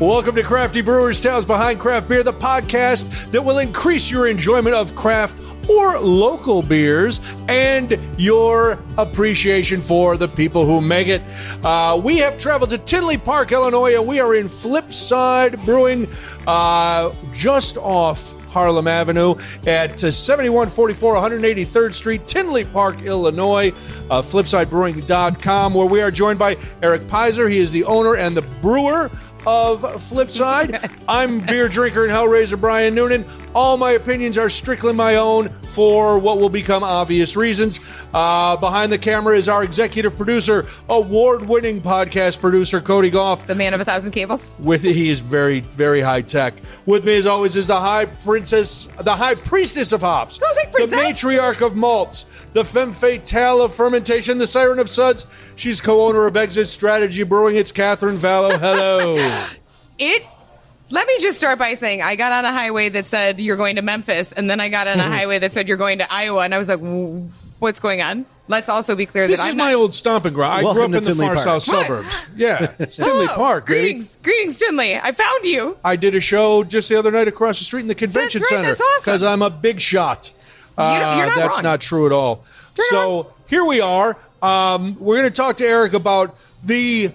Welcome to Crafty Brewers Tales Behind Craft Beer, the podcast that will increase your enjoyment of craft or local beers and your appreciation for the people who make it. We have traveled to Tinley Park, Illinois, and we are in Flipside Brewing, just off Harlem Avenue at 7144 183rd Street, Tinley Park, Illinois. Flipsidebrewing.com, where we are joined by Eric Pizer. He is the owner and the brewer of Flipside. I'm beer drinker and hellraiser Brian Noonan. All my opinions are strictly my own for what will become obvious reasons. Behind the camera is our executive producer, award-winning podcast producer, Cody Goff. The man of 1,000 cables. He is very, very high tech. With me, as always, is the high priestess of hops, the matriarch of malts, the femme fatale of fermentation, the siren of suds. She's co-owner of Exit Strategy Brewing. It's Katherine Vallow. Hello. Let me just start by saying I got on a highway that said you're going to Memphis, and then I got on a highway that said you're going to Iowa, and I was like, what's going on? Let's also be clear this is my old stomping ground. I grew up in the far south suburbs. Yeah, it's Tinley Park. Greetings, Tinley. I found you. I did a show just the other night across the street in the convention center. That's awesome. Because I'm a big shot. You're not that's wrong. not true at all. Here we are. We're going to talk to Eric about the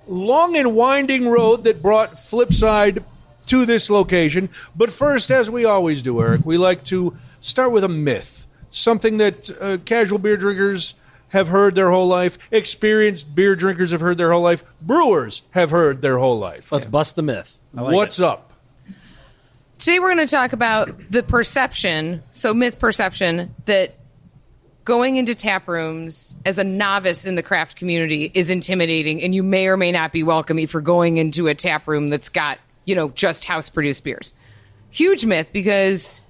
long and winding road that brought Flipside to this location. But first, as we always do, Eric, we like to start with a myth, something that casual beer drinkers have heard their whole life, experienced beer drinkers have heard their whole life, brewers have heard their whole life. Let's bust the myth. What's up? Today we're going to talk about the perception, so myth perception, that going into tap rooms as a novice in the craft community is intimidating, and you may or may not be welcome if you're going into a tap room that's got, just house-produced beers. Huge myth, because,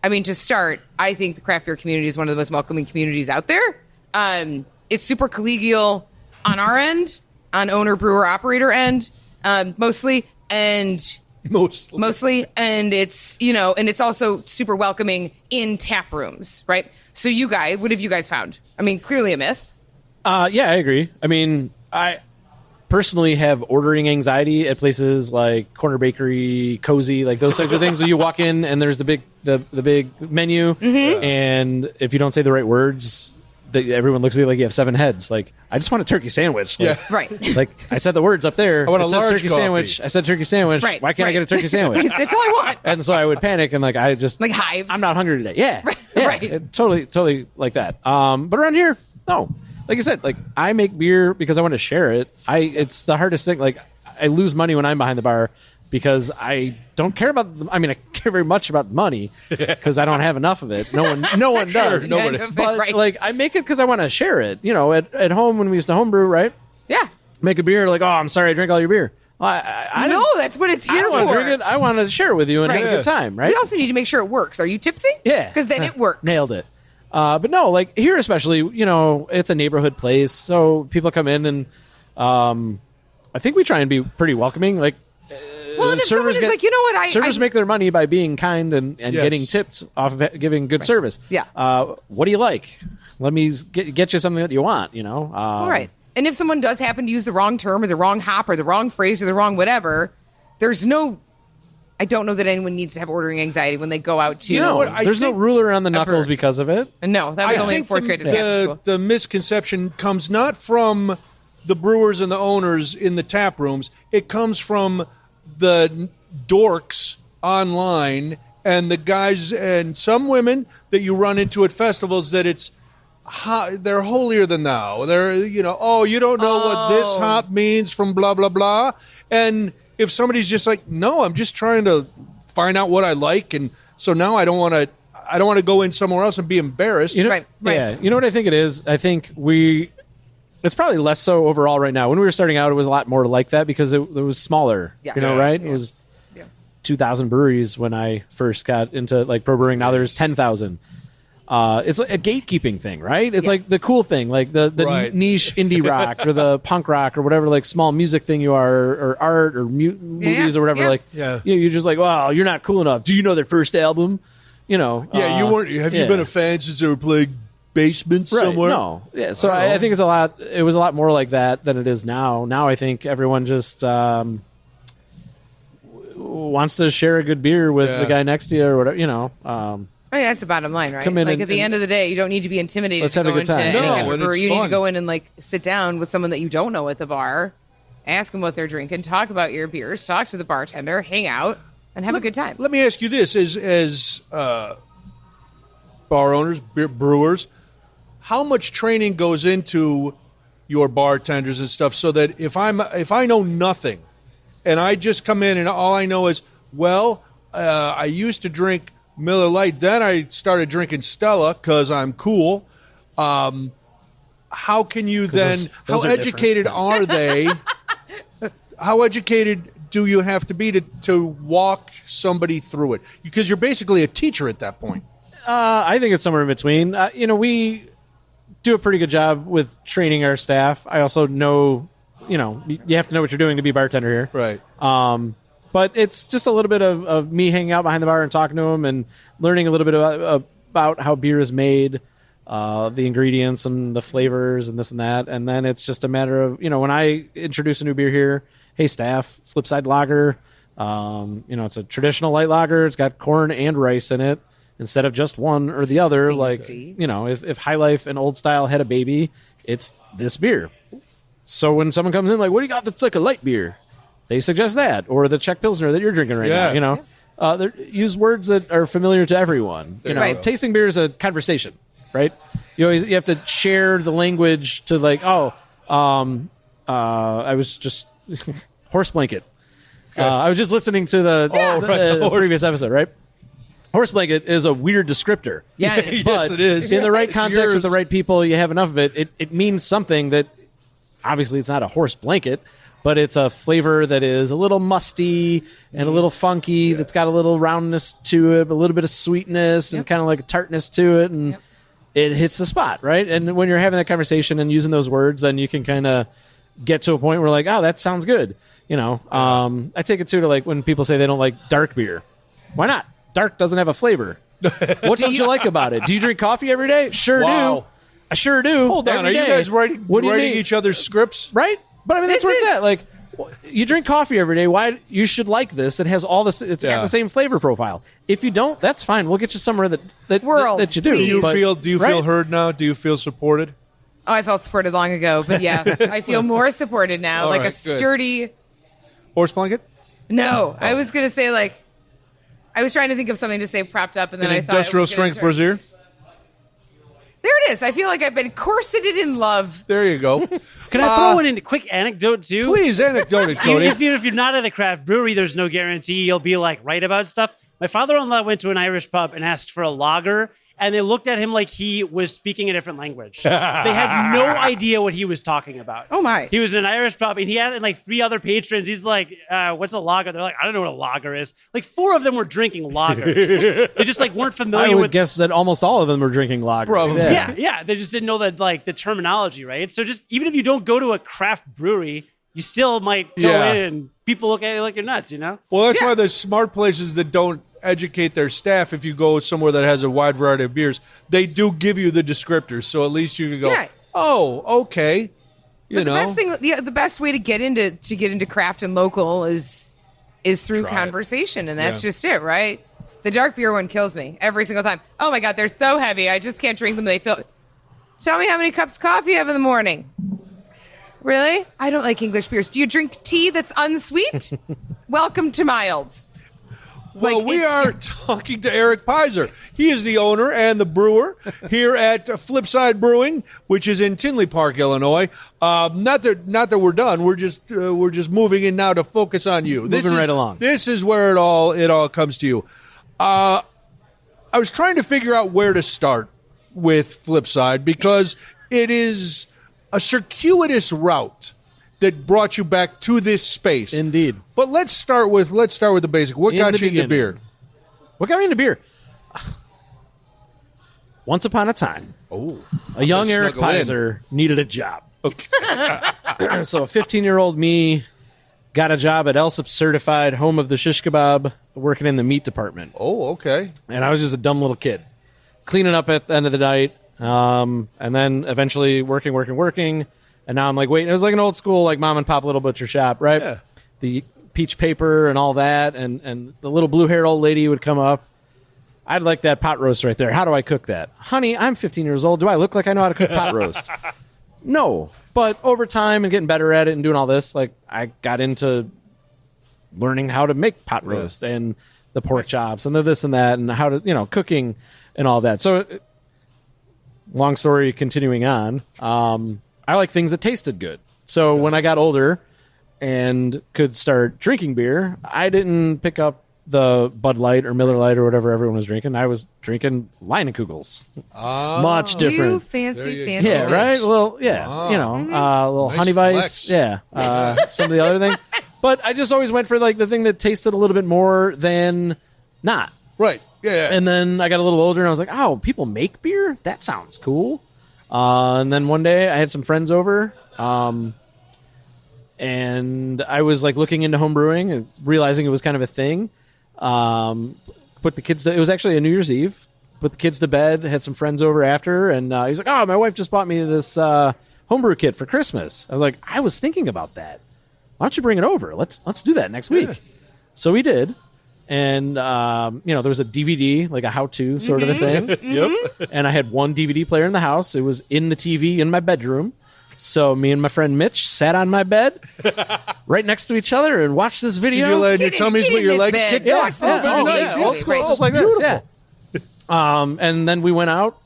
to start, I think the craft beer community is one of the most welcoming communities out there. It's super collegial on our end, on owner, brewer, operator end, mostly, and it's and it's also super welcoming in tap rooms, right? So you guys, what have you guys found? Clearly a myth. Yeah, I agree. I personally have ordering anxiety at places like Corner Bakery, Cozy, like those types of things. So you walk in and there's the big menu, and if you don't say the right words, everyone looks at you like you have 7 heads. Like, I just want a turkey sandwich. Like, right. Like, I said the words up there. I want a large turkey coffee. Sandwich. I said turkey sandwich. Right. Why can't I get a turkey sandwich? That's all I want. And so I would panic and I just like hives. I'm not hungry today. Yeah. Right. Totally like that. But around here, no. Like I said, I make beer because I want to share it. It's the hardest thing. Like, I lose money when I'm behind the bar because I don't care about. I care very much about the money because I don't have enough of it. No one does. Sure, nobody. But right. I make it because I want to share it. At home when we used to homebrew, right? Yeah. Make a beer. Like, oh, I'm sorry, I drank all your beer. No, that's what it's here I don't want for. to drink it. I want to share it with you and have a good time, right? We also need to make sure it works. Are you tipsy? Yeah. Because then it works. Nailed it. But no, here especially, it's a neighborhood place, so people come in and I think we try and be pretty welcoming. Well, and if someone is like, servers make their money by being kind and getting tipped off of giving good service. Yeah. What do you like? Let me get you something that you want. All right. And if someone does happen to use the wrong term or the wrong hop or the wrong phrase or the wrong whatever, I don't know that anyone needs to have ordering anxiety when they go out to. There's no ruler around the knuckles because of it. No, that was only in 4th grade at dance school. The misconception comes not from the brewers and the owners in the tap rooms. It comes from the dorks online and the guys and some women that you run into at festivals that they're holier than thou. They're, you don't know what this hop means from blah, blah, blah. And if somebody's just like, no, I'm just trying to find out what I like, and so now I don't want to go in somewhere else and be embarrassed. Right. Yeah. You know what I think it is? I think it's probably less so overall right now. When we were starting out, it was a lot more like that because it was smaller. Yeah. Right? Yeah. It was 2,000 breweries when I first got into pro brewing. Now there's 10,000. It's like a gatekeeping thing, right? It's like the cool thing, like the niche indie rock or the punk rock or whatever, small music thing you are, or art or movies or whatever. You're just like, wow, you're not cool enough. Do you know their first album? You weren't. Have you been a fan since they were playing Basement somewhere? No. Yeah. So I think it was a lot more like that than it is now. Now I think everyone just wants to share a good beer with the guy next to you or whatever, I mean, that's the bottom line, right? Come in like at the end of the day, you don't need to be intimidated let's to have a go good into time. any No, kind of and brewery. it's You need to fun. go in and like sit down with someone that you don't know at the bar, ask them what they're drinking, talk about your beers, talk to the bartender, hang out, and have a good time. Let me ask you this: as bar owners, brewers, how much training goes into your bartenders and stuff, so that if I know nothing, and I just come in and all I know is, I used to drink Miller Lite, then I started drinking Stella because I'm cool. How can you then? those How are educated are they? How educated do you have to be to walk somebody through it? Because you're basically a teacher at that point. I think it's somewhere in between. We do a pretty good job with training our staff. I also know, you have to know what you're doing to be a bartender here. Right. But it's just a little bit of me hanging out behind the bar and talking to them and learning a little bit about how beer is made, the ingredients and the flavors and this and that. And then it's just a matter of, when I introduce a new beer here, hey, staff, Flipside Lager. It's a traditional light lager. It's got corn and rice in it instead of just one or the other. Fancy. Like, if High Life and Old Style had a baby, it's this beer. So when someone comes in like, what do you got that's like a light beer? They suggest that, or the Czech Pilsner that you're drinking right now. Use words that are familiar to everyone. Right. Tasting beer is a conversation, right? You have to share the language to like, I was just horse blanket. I was just listening to the previous episode, right? Horse blanket is a weird descriptor. Yeah, it is. Yes, it is. In the right It's context yours. with the right people, you have enough of it. It means something that obviously it's not a horse blanket, but it's a flavor that is a little musty and a little funky, that's got a little roundness to it, a little bit of sweetness and kind of like a tartness to it, and it hits the spot, right? And when you're having that conversation and using those words, then you can kind of get to a point where like, oh, that sounds good. I take it too to like when people say they don't like dark beer. Why not? Dark doesn't have a flavor. What don't you like about it? Do you drink coffee every day? Sure Wow. do. I sure do. Hold on, Every are you day. guys writing What do you writing mean? each other's scripts? Right? But I mean, that's This where it's is- at. Like, you drink coffee every day. Why you should like this? It has all this. It's got the same flavor profile. If you don't, that's fine. We'll get you somewhere that World, that you do. please. Do you feel right? heard now? Do you feel supported? Oh, I felt supported long ago, but yes, I feel more supported now. All like right, a good. sturdy. Horse blanket? No, I was gonna say like, I was trying to think of something to say propped up, and then An I thought industrial it was gonna strength turn- brazier? There it is. I feel like I've been corseted in love. There you go. Can I throw in a quick anecdote too? Please, anecdote it, Even Cody. if you're not at a craft brewery, there's no guarantee you'll be like right about stuff. My father-in-law went to an Irish pub and asked for a lager, and they looked at him like he was speaking a different language. They had no idea what he was talking about. Oh, my. He was in an Irish pub, and he had like 3 other patrons. He's like, "What's a lager?" They're like, "I don't know what a lager is." Like 4 of them were drinking lagers. They just like weren't I familiar would with. guess that almost all of them are drinking lagers. Probably. Yeah, they just didn't know that like the terminology, right? So just even if you don't go to a craft brewery, you still might go Yeah. in and people look at you like you're nuts, you know? Well, that's why there's smart places that don't educate their staff. If you go somewhere that has a wide variety of beers, they do give you the descriptors, so at least you can go, Yeah. oh, okay. You But know, the best thing, the best way to get into craft and local is through Try it. conversation, and that's Yeah. just it, right? The dark beer one kills me every single time. Oh my god, they're so heavy. I just can't drink them. They feel. Tell me how many cups of coffee you have in the morning. Really? I don't like English beers. Do you drink tea that's unsweet? Welcome to Milds. well, like, we it's are talking to Eric Pizer. He is the owner and the brewer here at Flipside Brewing, which is in Tinley Park, Illinois. Not that we're done. We're just moving in now to focus on you. Moving right along. This is where it all comes to you. I was trying to figure out where to start with Flipside because it is a circuitous route that brought you back to this space. Indeed. But let's start with the basic. What In got the you into beginning. beer? What got me into beer? Once upon a time, a young Eric snuggle in. Pizer needed a job. Okay. So a 15-year-old me got a job at Elsip Certified, home of the shish kebab, working in the meat department. Oh, okay. And I was just a dumb little kid, cleaning up at the end of the night, and then eventually working. And now I'm like, wait, it was like an old school, like mom and pop little butcher shop, right? Yeah. The peach paper and all that, and the little blue-haired old lady would come up. I'd like that pot roast right there. How do I cook that? Honey, I'm 15 years old. Do I look like I know how to cook pot roast? No. But over time and getting better at it and doing all this, like, I got into learning how to make pot roast and the pork chops and the this and that and how to, cooking and all that. So, long story continuing on, I like things that tasted good. So when I got older and could start drinking beer, I didn't pick up the Bud Light or Miller Lite or whatever everyone was drinking. I was drinking Leinenkugel's. Much different. You fancy. Yeah, right? Well, little Nice Honey flex. Vice. Yeah. Some of the other things. But I just always went for like the thing that tasted a little bit more than not. Right. Yeah. And then I got a little older and I was like, oh, people make beer? That sounds cool. And then one day I had some friends over. And I was like looking into home brewing and realizing it was kind of a thing. Put the kids it was actually a New Year's Eve. Put the kids to bed, had some friends over after, and he was like, oh, my wife just bought me this homebrew kit for Christmas. I was like, I was thinking about that. Why don't you bring it over? Let's do that next week. So we did. And there was a DVD, like a how-to sort of a thing. Yep. And I had one DVD player in the house. It was in the TV in my bedroom. So me and my friend Mitch sat on my bed right next to each other and watched this video. Did you lay on your tummies with your legs kicked Yeah, out? yeah. Nice. Old school. Just like this, yeah. And then we went out,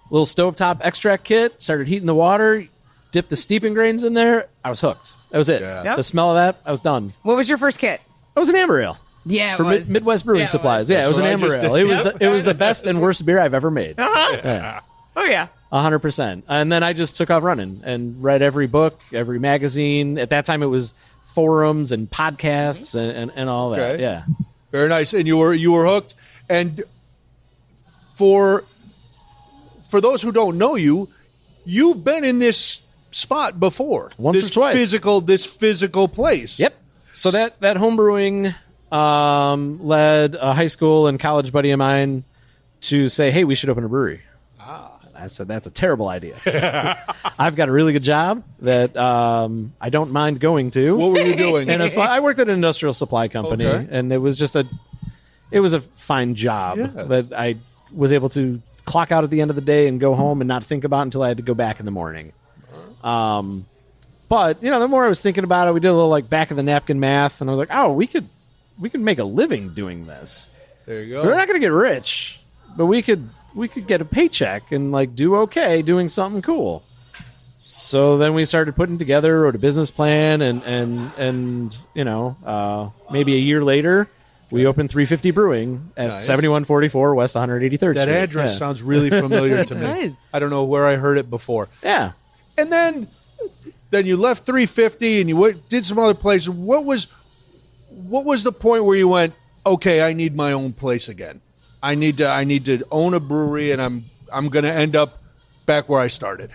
little stovetop extract kit, started heating the water, dipped the steeping grains in there. I was hooked. That was it. Yeah. Yep. The smell of that, I was done. What was your first kit? It was an amber ale. Yeah, it For was. Midwest Brewing Yeah, it Supplies. was. Yeah, it was an That's what amber I ale. just It was the best and worst beer I've ever made. Yeah. Oh, yeah. 100%. And then I just took off running and read every book, every magazine. At that time, it was forums and podcasts and all that. Okay. Yeah. Very nice. And you were hooked. And for those who don't know you, you've been in this spot before. Once or twice. This physical place. Yep. So that home brewing led a high school and college buddy of mine to say, hey, we should open a brewery. I said, that's a terrible idea. I've got a really good job that I don't mind going to. What were you doing? And I worked at an industrial supply company, Okay. and it was a fine job that I was able to clock out at the end of the day and go home and not think about until I had to go back in the morning. But the more I was thinking about it, we did a little like back of the napkin math, and I was like, oh, we could make a living doing this. There you go. We're not going to get rich, but we could get a paycheck and like do okay doing something cool. So then we started putting together, wrote a business plan, and maybe a year later, we opened 350 Brewing at Nice. 7144 West 183rd Street. That address sounds really familiar to me. Nice. I don't know where I heard it before. Yeah. And then you left 350 and you did some other places. What was the point where you went, okay, I need my own place again? I need to own a brewery, and I'm going to end up back where I started,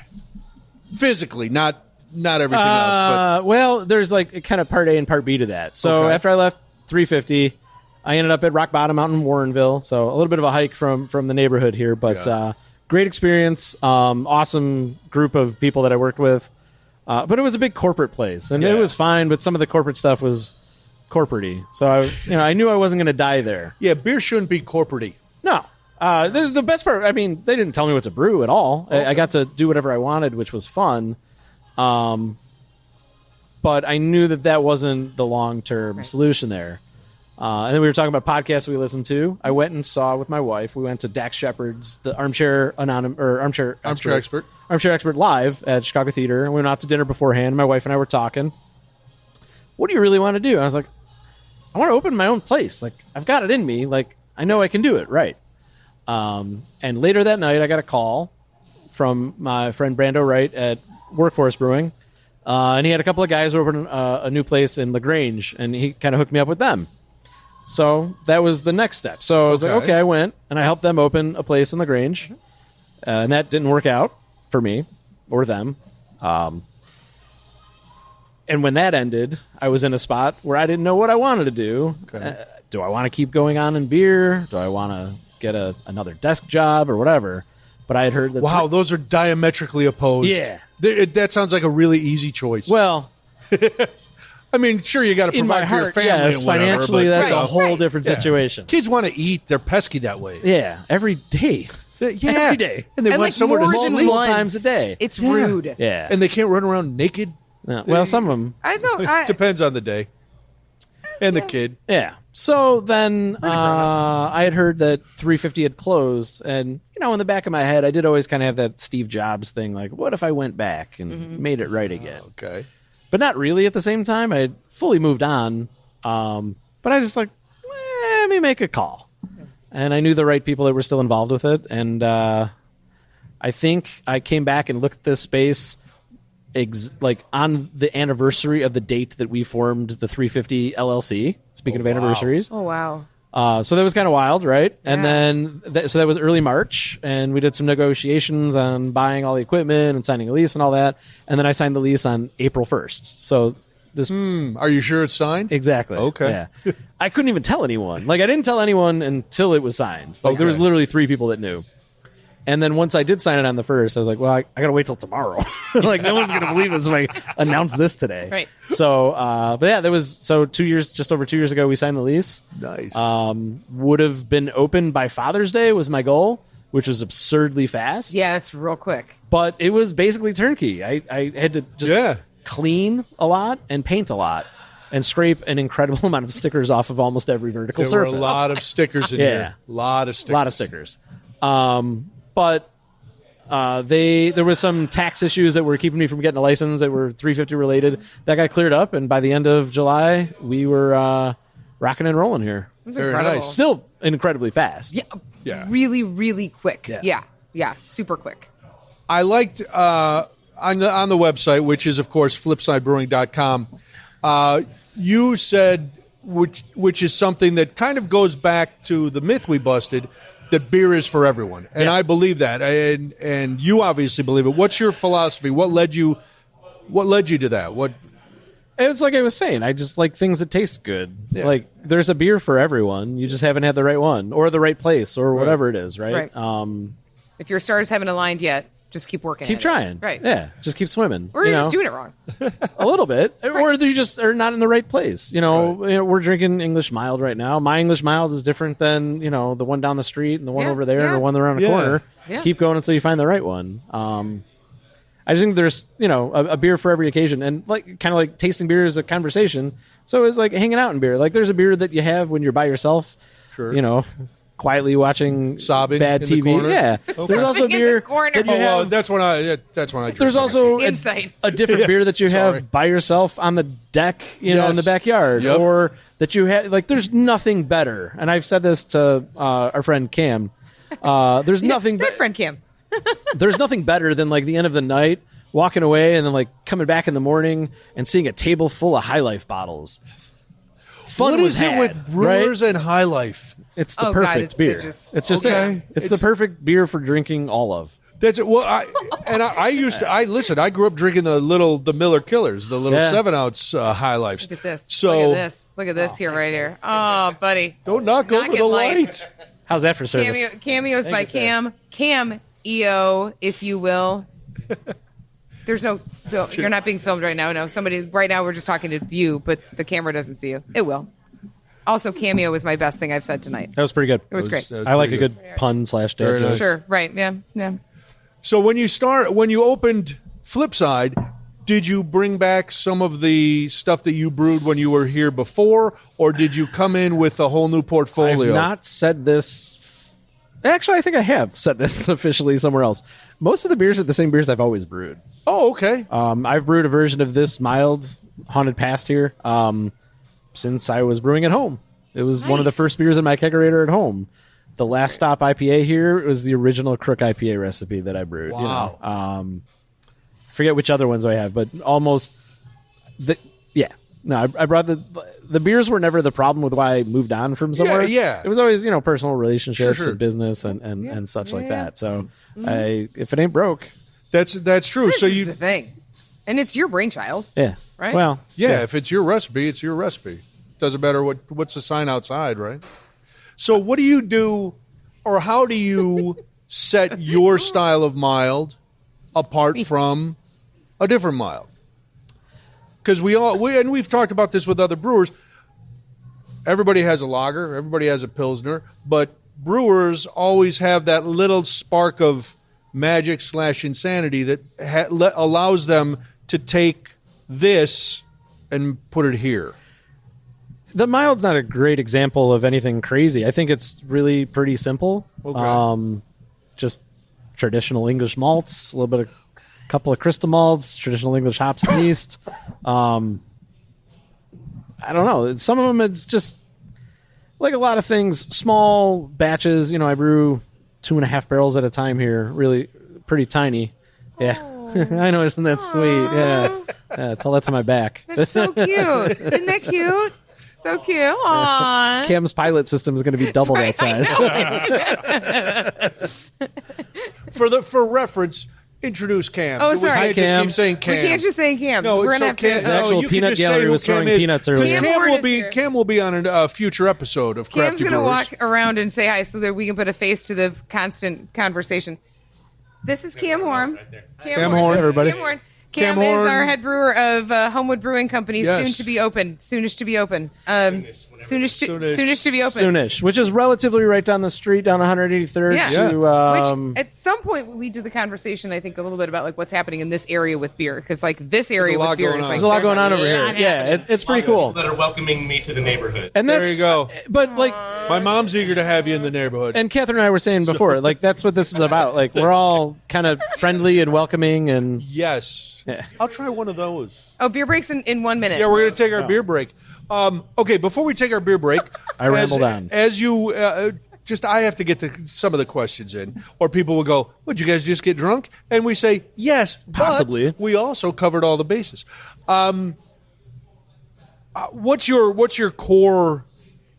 physically, not everything else. But well, there's like kind of part A and part B to that. So Okay. after I left 350, I ended up at Rock Bottom out in Warrenville. So a little bit of a hike from the neighborhood here, but great experience. Awesome group of people that I worked with. But it was a big corporate place, and it was fine. But some of the corporate stuff was corporate-y. So I knew I wasn't going to die there. yeah, beer shouldn't be corporate-y. No. The best part, I mean, they didn't tell me what to brew at all. I got to do whatever I wanted, which was fun. But I knew that wasn't the long-term solution there. And then we were talking about podcasts we listened to. I went and saw with my wife. We went to Dax Shepard's, the Armchair Expert live at Chicago Theater. And we went out to dinner beforehand. My wife and I were talking. What do you really want to do? And I was like, I want to open my own place. Like, I've got it in me. Like, I know I can do it, right? And later that night, I got a call from my friend Brando Wright at Workforce Brewing. And he had a couple of guys open a new place in LaGrange, and he kind of hooked me up with them. So that was the next step. So I was like, okay, I went, and I helped them open a place in LaGrange. And that didn't work out for me or them. And when that ended, I was in a spot where I didn't know what I wanted to do. Okay. Do I want to keep going on in beer? Do I want to get another desk job or whatever? But I had heard that. Wow, those are diametrically opposed. Yeah. That sounds like a really easy choice. Well, I mean, sure, you got to In my provide for your heart, family. yes, and whatever, financially, but, that's you know, a whole different situation. Kids want to eat. They're pesky that way. Yeah, every day. Every day. And they want like somewhere to more than sleep. once. times a day. It's rude. Yeah. And they can't run around naked. No, well, some of them. I know. It depends on the day. And the kid. Yeah. So then I had heard that 350 had closed. And, in the back of my head, I did always kind of have that Steve Jobs thing. Like, what if I went back and made it right again? Okay. But not really at the same time. I had fully moved on. But I just let me make a call. And I knew the right people that were still involved with it. And I think I came back and looked at this space on the anniversary of the date that we formed the 350 LLC. Speaking of anniversaries. Oh, wow. So that was kind of wild, right? And Yeah. then, so that was early March, and we did some negotiations on buying all the equipment and signing a lease and all that. And then I signed the lease on April 1st. So this... Are you sure it's signed? Exactly. Okay. Yeah. I couldn't even tell anyone. I didn't tell anyone until it was signed. There was literally 3 people that knew. And then once I did sign it on the 1st, I was like, well, I got to wait till tomorrow. No one's going to believe this if I announce this today. Right. So, but yeah, just over 2 years ago, we signed the lease. Nice. Would have been open by Father's Day was my goal, which was absurdly fast. Yeah, it's real quick. But it was basically turnkey. I had to just clean a lot and paint a lot and scrape an incredible amount of stickers off of almost every vertical There surface. were a lot of stickers in here. A lot of stickers. But there was some tax issues that were keeping me from getting a license that were 350 related. That got cleared up, and by the end of July, we were rocking and rolling here. It's Very incredible. nice. Still incredibly fast. Yeah. Really, really quick. Yeah. Yeah. Super quick. I liked on the website, which is, of course, flipsidebrewing.com, you said, which is something that kind of goes back to the myth we busted, that beer is for everyone. And I believe that. And you obviously believe it. What's your philosophy? What led you to that? It's like I was saying, I just like things that taste good. Yeah. There's a beer for everyone. You just haven't had the right one or the right place or whatever it is, right? If your stars haven't aligned yet, just keep working. Keep trying. Right. Yeah. Just keep swimming. Or you're just doing it wrong. A little bit. Or you just are not in the right place. We're drinking English mild right now. My English mild is different than, the one down the street and the one over there and the one around the corner. Yeah. Keep going until you find the right one. I just think there's, a beer for every occasion. And kind of like tasting beer is a conversation. So it's like hanging out in beer. There's a beer that you have when you're by yourself. Sure. Quietly watching sobbing bad in TV. the corner. Yeah. Okay. There's also beer that you have. That's when I drink. There's also Insight. a different beer that you have by yourself on the deck, in the backyard, or that you have. There's nothing better. And I've said this to our friend Cam. There's nothing. Good friend Cam. There's nothing better than the end of the night, walking away, and then coming back in the morning and seeing a table full of High Life bottles. What is it with Brewers and High Life? It's the perfect beer. It's the perfect beer for drinking all of. That's it. Well, I used to. I grew up drinking the Miller Killers, the little 7-ounce High Lifes. Look at this. So Look at this here, right here. Oh, buddy. Don't knock over the lights. light. How's that for service? Cameos by Cam. Cam EO, if you will. There's no film. You're not being filmed right now. No, right now we're just talking to you, but the camera doesn't see you. It will. Also, Cameo was my best thing I've said tonight. That was pretty good. It was great. I like a good pun / dad joke. Nice. Sure, right, yeah. So when you opened Flipside, did you bring back some of the stuff that you brewed when you were here before, or did you come in with a whole new portfolio? I've not said this. Actually, I think I have said this officially somewhere else. Most of the beers are the same beers I've always brewed. Oh, okay. I've brewed a version of this mild Haunted Past here since I was brewing at home. It was one of the first beers in my kegerator at home. The Last Stop IPA here was the original Crook IPA recipe that I brewed. Wow. I forget which other ones I have, but almost... No, I brought the beers were never the problem with why I moved on from somewhere. Yeah. It was always, personal relationships Sure. and business and such like that. So if it ain't broke. That's true. This So is you the thing. And it's your brainchild. Yeah. Right? Well, if it's your recipe, it's your recipe. Doesn't matter what's the sign outside, right? So what do you do, or how do you set your style of mild apart from a different mild? because we've talked about this with other brewers. Everybody has a lager, everybody has a pilsner, but brewers always have that little spark of magic / insanity that allows them to take this and put it here. The mild's not a great example of anything crazy. I think it's really pretty simple. Okay. Just traditional English malts, a little bit of couple of crystal malts, traditional English hops and yeast. I don't know. Some of them, it's just like a lot of things, small batches. I brew 2.5 barrels at a time here. Really pretty tiny. Yeah. I know. Isn't that sweet? Yeah. Tell that to my back. That's so cute. Isn't that cute? So cute. Aww. Cam's pilot system is going to be double that size. For reference, introduce Cam. Oh, sorry. We can't just keep saying Cam. We can't just say Cam. No, we're it's gonna okay. have to. The actual you peanut can just gallery say was who Cam throwing is. peanuts earlier. Cam Cam will be on a future episode of Cam's Crafty going to Brewers. walk around and say hi so that we can put a face to the constant conversation. This is Cam Horn. Cam Horn, This is everybody. Cam Horn. Cam Cam is Horn. our head brewer of Homewood Brewing Company, Yes. soon to be open. Soonish to be open. Soonish to be open. Soonish, which is relatively right down the street, down 183rd. Yeah. To, Which at some point we do the conversation, I think, a little bit about like what's happening in this area with beer, because like this area a lot with beer going is on. like there's a lot going on over here. lot Yeah, happening. it's pretty cool. That are welcoming me to the neighborhood. And There that's, you go. But like, My mom's eager to have you in the neighborhood. and Katherine and I were saying before, like that's what this is about. Like we're all kind of friendly and welcoming, and Yes. Yeah. I'll try one of those. Oh, beer breaks in 1 minute. Yeah, we're going to take our beer break. Okay, before we take our beer break, I rambled on. As you I have to get some of the questions in, or people will go, "Would you guys just get drunk?" And we say, "Yes, but Possibly." we also covered all the bases. What's your core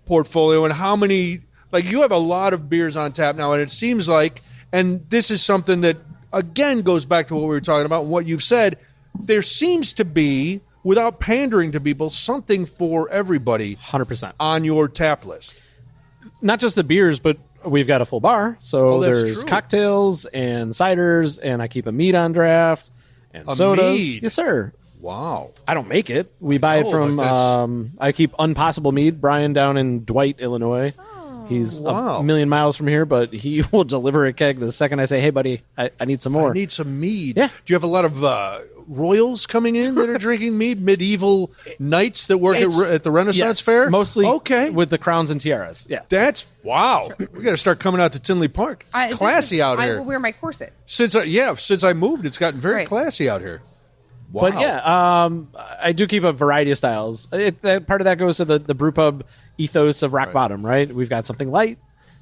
portfolio, and how many? Like, you have a lot of beers on tap now, and it seems like, and this is something that again goes back to what we were talking about and what you've said. There seems to be, without pandering to people, something for everybody 100%. on your tap list. Not just the beers, but we've got a full bar. So Oh, that's there's true. cocktails and ciders, and I keep a mead on draft and A sodas. mead? Yes, sir. Wow. I don't make it. We buy it Oh, from. but that's- I keep Unpossible Mead. Brian down in Dwight, Illinois. He's Wow. a million miles from here, but he will deliver a keg the second I say, "Hey, buddy, I need some more." I need some mead. Yeah. Do you have a lot of royals coming in that are drinking mead? Medieval knights that work at the Renaissance Yes, Fair? mostly. Okay. with the crowns and tiaras. Yeah. That's, wow. We got to start coming out to Tinley Park. Classy out I here. will wear my corset. Since I moved, it's gotten very Right. classy out here. Wow. But yeah, I do keep a variety of styles. Part of that goes to the brew pub ethos of Rock Bottom, right? We've got something light,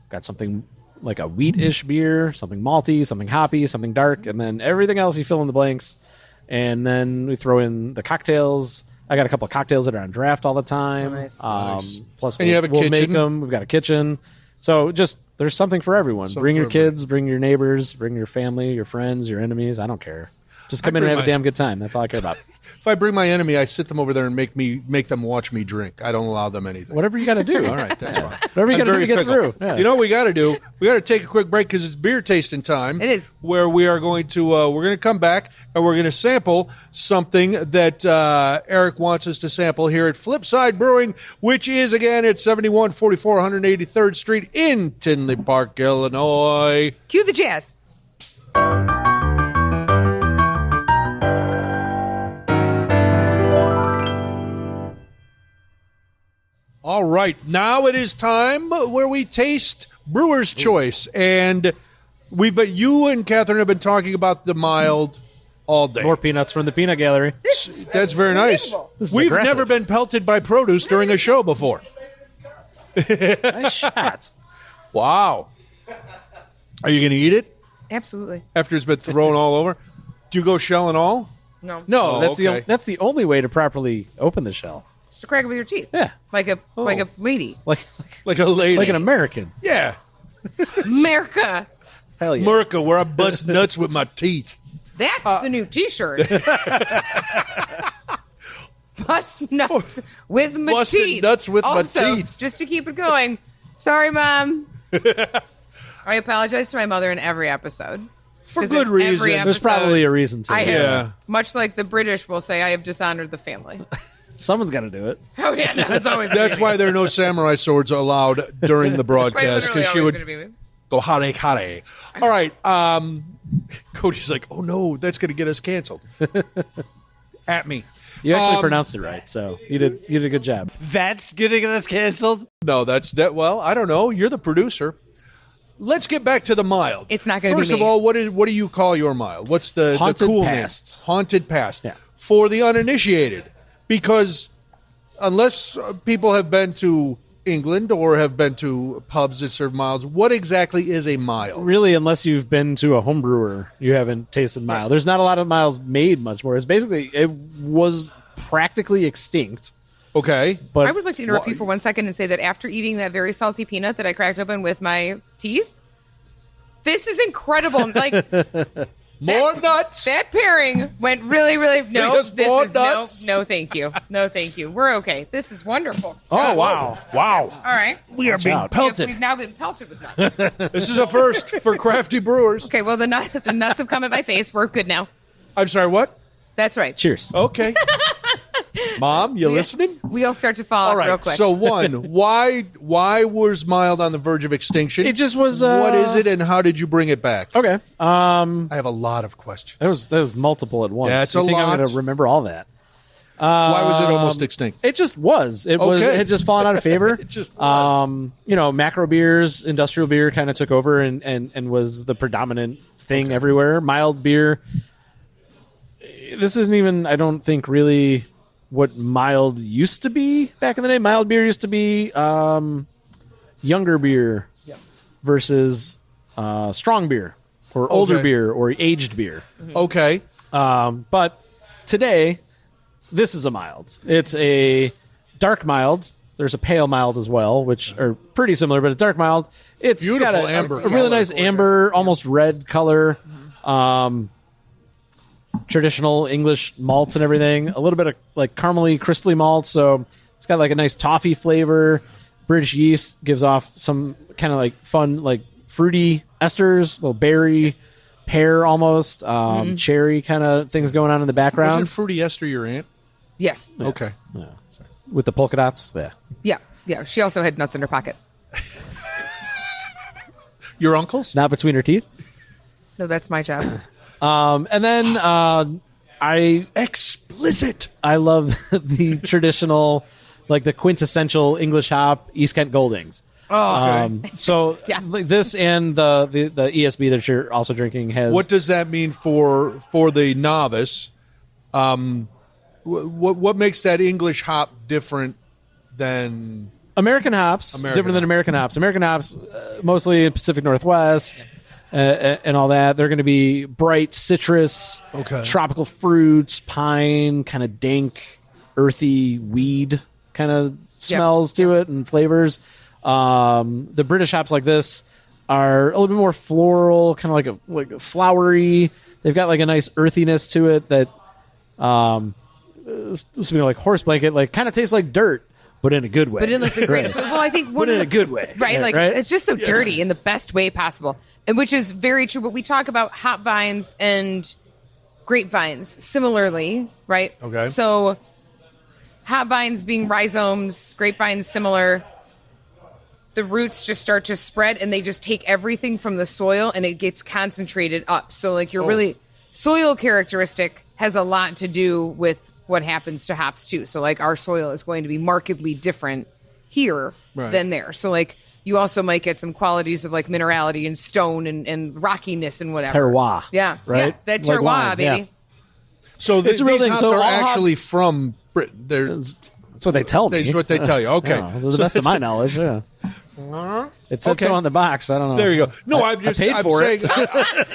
got something like a wheat-ish beer, something malty, something hoppy, something dark, and then everything else you fill in the blanks. And then we throw in the cocktails. I got a couple of cocktails that are on draft all the time. Nice. Plus, And you have a we'll make kitchen? them. We've got a kitchen. So just there's something for everyone. Something Bring your for everybody. kids, bring your neighbors, bring your family, your friends, your enemies. I don't care. Just come in and bring have a my- damn good time. That's all I care about. If I bring my enemy, I sit them over there and make them watch me drink. I don't allow them anything. Whatever you got to do. All right, that's fine. Whatever you I'm got to do very to get fickle. through. Yeah. You know what we got to do? We got to take a quick break because it's beer tasting time. It is. Where we are going to we're going to come back and we're going to sample something that Eric wants us to sample here at Flipside Brewing, which is again at 7144 183rd Street in Tinley Park, Illinois. Cue the jazz. All right, now it is time where we taste Brewer's Choice, and you and Katherine have been talking about the mild all day. More peanuts from the peanut gallery. That's very nice. This is We've aggressive. never been pelted by produce during a show before. Nice shot. Wow. Are you going to eat it Absolutely. after it's been thrown all over? Do you go shell and all? No. No, Oh, that's okay. that's the only way to properly open the shell. Just to crack it with your teeth. Yeah. Like a lady. Like Like a lady. like an American. Yeah. America. Hell yeah. America, where I bust nuts with my teeth. That's the new T-shirt. Bust nuts with my Busted teeth. nuts with my Also, teeth. just to keep it going. Sorry, Mom. I apologize to my mother in every episode. For 'Cause good in every reason. There's probably a reason to. I have, Yeah. much like the British will say, I have dishonored the family. Someone's got to do it. Oh yeah, no, it's always. That's why there are no samurai swords allowed during the broadcast, because she would go hare hare. All right. Cody's like, oh no, that's going to get us canceled. At me. You actually pronounced it right, so you did a good job. That's gonna get us canceled. No, that's that. Well, I don't know. You're the producer. Let's get back to the mild. It's not gonna be First of me. all, what do you call your mild? What's the Haunted cool past. name? Haunted past. Yeah. For the uninitiated, because unless people have been to England or have been to pubs that serve milds, what exactly is a mild? Really, unless you've been to a home brewer, you haven't tasted mild. There's not a lot of milds made much more. It's basically, it was practically extinct. Okay. But I would like to interrupt you for 1 second and say that after eating that very salty peanut that I cracked open with my teeth, this is incredible. Like More nuts. that pairing went really, really. No, Because this more is nuts. no, thank you, no, thank you. We're okay. This is wonderful. oh wow, wow! All right, We are being We've now been pelted with nuts. This is a first for crafty brewers. Okay, well the nuts have come at my face. We're good now. I'm sorry, what? That's right. Cheers. Okay. Mom, you listening? Wheels start to fall All off right. real quick. So why was mild on the verge of extinction? It just was. What is it, and how did you bring it back? Okay. I have a lot of questions. That was multiple at once. That's You a think I'm lot. going to remember all that? Why was it almost extinct? It just was. It was. Okay. It had just fallen out of favor. It just was. Macro beers, industrial beer, kind of took over and was the predominant thing everywhere. Mild beer. This isn't even, I don't think, really what mild used to be back in the day. Mild beer used to be younger beer versus strong beer or older Okay. beer or aged beer. Okay. But today, this is a mild. It's a dark mild. There's a pale mild as well, which are pretty similar, but a dark mild. It's Beautiful got amber a really nice color. amber, almost red color. Traditional English malts and everything. A little bit of like caramely, crystally malt, so it's got like a nice toffee flavor. British yeast gives off some kind of like fun, like fruity esters, little berry, pear almost, cherry kind of things going on in the background. Wasn't Fruity Esther your aunt? yes, Okay. With the polka dots. Yeah. yeah. She also had nuts in her pocket. Your uncles? Not between her teeth. No, that's my job. And then I Explicit. love the traditional, like the quintessential English hop East Kent Goldings. So Yeah. like this and the ESB that you're also drinking has What does that mean for the novice? What makes that English hop different than American hops, different than American hops. American hops, mostly in Pacific Northwest and all that. They're going to be bright citrus, tropical fruits, pine, kind of dank, earthy weed kind of smells to it and flavors. The British hops like this are a little bit more floral, kind of like a flowery. They've got like a nice earthiness to it that, something like horse blanket, like kind of tastes like dirt, but in a good way. But in like the greatest way. Well, I think one But of in the, a good way. right? Like Right? it's just so dirty in the best way possible, and which is very true. But we talk about hop vines and grapevines similarly, right? Okay. So hop vines being rhizomes, grapevines similar. The roots just start to spread, and they just take everything from the soil, and it gets concentrated up. So like you're really soil characteristic has a lot to do with what happens to hops too. So like our soil is going to be markedly different here than there. So like you also might get some qualities of like minerality and stone and rockiness and whatever. Terroir. Yeah. Right? Yeah. That Like terroir, wine, baby. yeah. so? It's a real these thing. hops So are all hops- actually from Britain. That's what they tell me. That's what they tell you. Okay, Yeah, to the best of my knowledge, yeah. It said Okay. so on the box. I don't know. There you go. No, I'm paid for saying, it.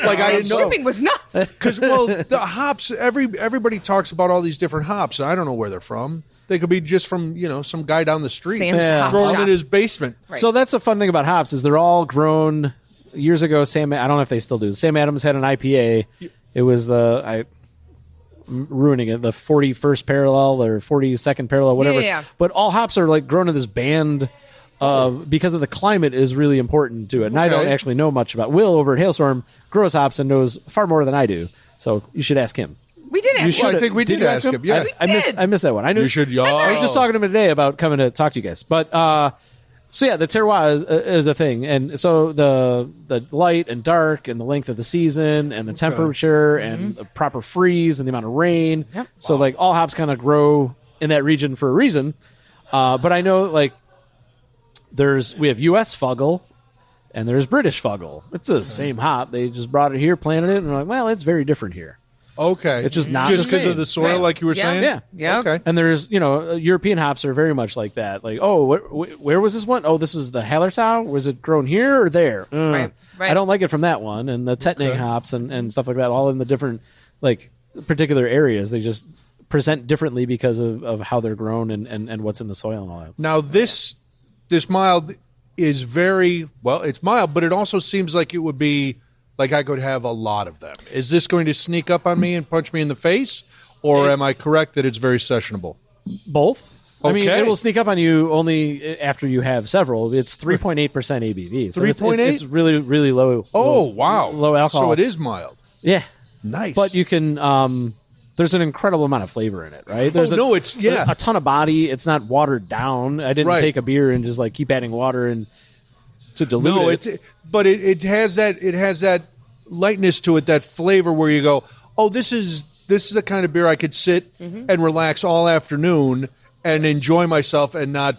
like I And didn't know. shipping was nuts. Because the hops, everybody talks about all these different hops. I don't know where they're from. They could be just from some guy down the street Sam's Yeah. hop growing them shop. in his basement. So that's a fun thing about hops is they're all grown years ago. I don't know if they still do. Sam Adams had an IPA. It was I'm ruining it, the 41st parallel or 42nd parallel, whatever. Yeah. But all hops are like grown in this band because of the climate is really important to it. And I don't actually know much about. Will over at Hailstorm grows hops and knows far more than I do. So you should ask him. We did ask him. I think we did ask him. Yeah, I missed that one. I knew you should. I was just talking to him today about coming to talk to you guys. But so yeah, the terroir is a thing, and so the light and dark and the length of the season and the temperature and the proper freeze and the amount of rain. Yep. So like all hops kind of grow in that region for a reason. But I know like we have U.S. Fuggle and there's British Fuggle. It's the same hop. They just brought it here, planted it, and we're like, well, it's very different here. Okay. It's just not just because the of the soil, like you were saying? Yeah. Yeah. Okay. And there's, European hops are very much like that. Like, where was this one? Oh, this is the Hallertau? Was it grown here or there? Right. I don't like it from that one. And the Tettnang hops and stuff like that, all in the different, like, particular areas. They just present differently because of how they're grown and what's in the soil and all that. Now, this mild is very, well, it's mild, but it also seems like it would be like I could have a lot of them. Is this going to sneak up on me and punch me in the face, or am I correct that it's very sessionable? Both. I mean, Okay. it will sneak up on you only after you have several. It's 3.8% ABV. So 3.8? It's really, really low. Oh, wow. Low alcohol. So it is mild. Yeah. Nice. But you can, there's an incredible amount of flavor in it, right? There's it's a ton of body. It's not watered down. I didn't take a beer and just like keep adding water and to dilute it. But it has that lightness to it, that flavor where you go, oh, this is the kind of beer I could sit and relax all afternoon and enjoy myself and not,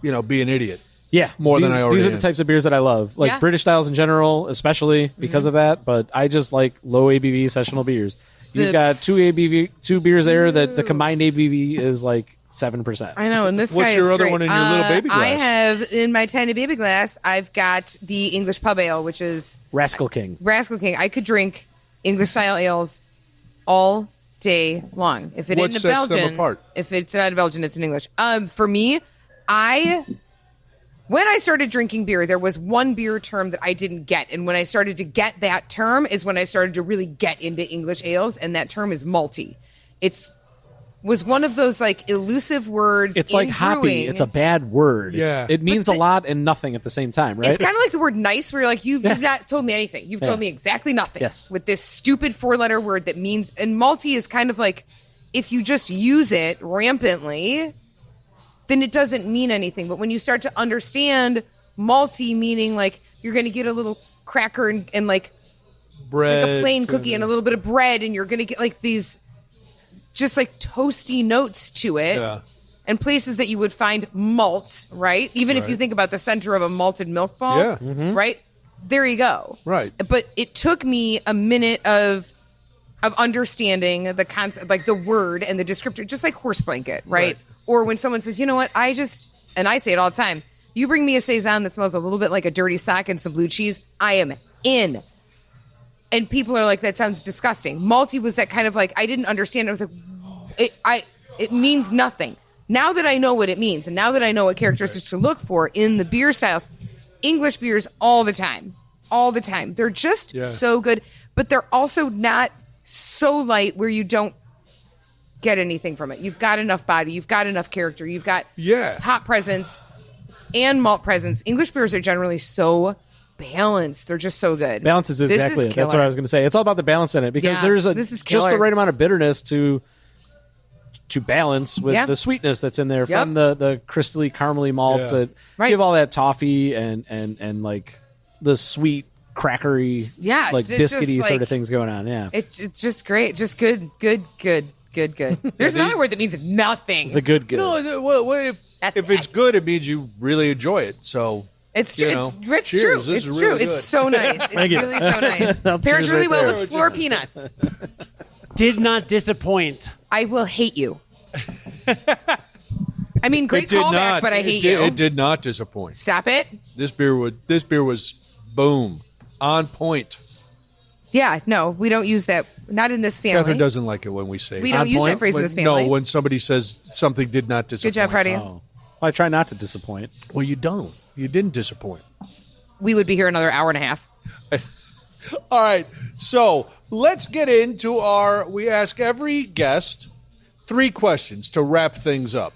be an idiot. Yeah, more than I already These are am. the types of beers that I love, like British styles in general, especially because of that. But I just like low ABV sessional beers. You've got two beers there that the combined ABV is like 7%. I know, and this What's guy your is other great. one in your little baby glass? I have in my tiny baby glass. I've got the English pub ale, which is Rascal King. Rascal King. I could drink English style ales all day long. If it What isn't a sets them Belgian, apart? if it's not a Belgian, it's in English. For me, when I started drinking beer, there was one beer term that I didn't get. And when I started to get that term is when I started to really get into English ales. And that term is malty. Was one of those like elusive words. It's like in hoppy. brewing. It's a bad word. Yeah. It means a lot and nothing at the same time, right? It's kind of like the word nice, where you're like, you've not told me anything. You've told me exactly nothing. Yes. With this stupid 4-letter word that means, and malty is kind of like, if you just use it rampantly, then it doesn't mean anything. But when you start to understand malty meaning like you're going to get a little cracker and like bread, like a plain cookie and a little bit of bread, and you're going to get like these just like toasty notes to it. Yeah. And places that you would find malt, right? Even if you think about the center of a malted milk ball, Yeah. right? There you go. Right. But it took me a minute of understanding the concept, like the word and the descriptor, just like horse blanket, right? Or when someone says, you know what, and I say it all the time, you bring me a Saison that smells a little bit like a dirty sock and some blue cheese, I am in. And people are like, that sounds disgusting. Malty was that kind of like, I didn't understand. I was like, it means nothing. Now that I know what it means, and now that I know what characteristics to look for in the beer styles, English beers all the time. They're just so good, but they're also not so light where you don't get anything from it. You've got enough body, you've got enough character, you've got hop presence and malt presence. English beers are generally so balanced. They're just so good. Balance is exactly it. That's what I was going to say. It's all about the balance in it, because there's just the right amount of bitterness to balance with the sweetness that's in there from the crystally caramely malts that give all that toffee and like the sweet crackery like biscuity sort of things going on. It's just great. Just good. There's another word that means nothing. The good. No, well, if it's good, it means you really enjoy it. So it's true. It's cheers. true. This It's is true. really It's good. so nice. It's really so nice. Pairs really well with floor peanuts. Did not disappoint. I will hate you. I mean, great callback, but I hate you. It did not disappoint. Stop it. This beer was boom, on point. Yeah, no, we don't use that. Not in this family. Catherine doesn't like it when we say We don't use that phrase in this family. No, when somebody says something did not disappoint. Good job, proud of you. Well, I try not to disappoint. Well, you don't. You didn't disappoint. We would be here another hour and a half. All right, so let's get into we ask every guest 3 questions to wrap things up.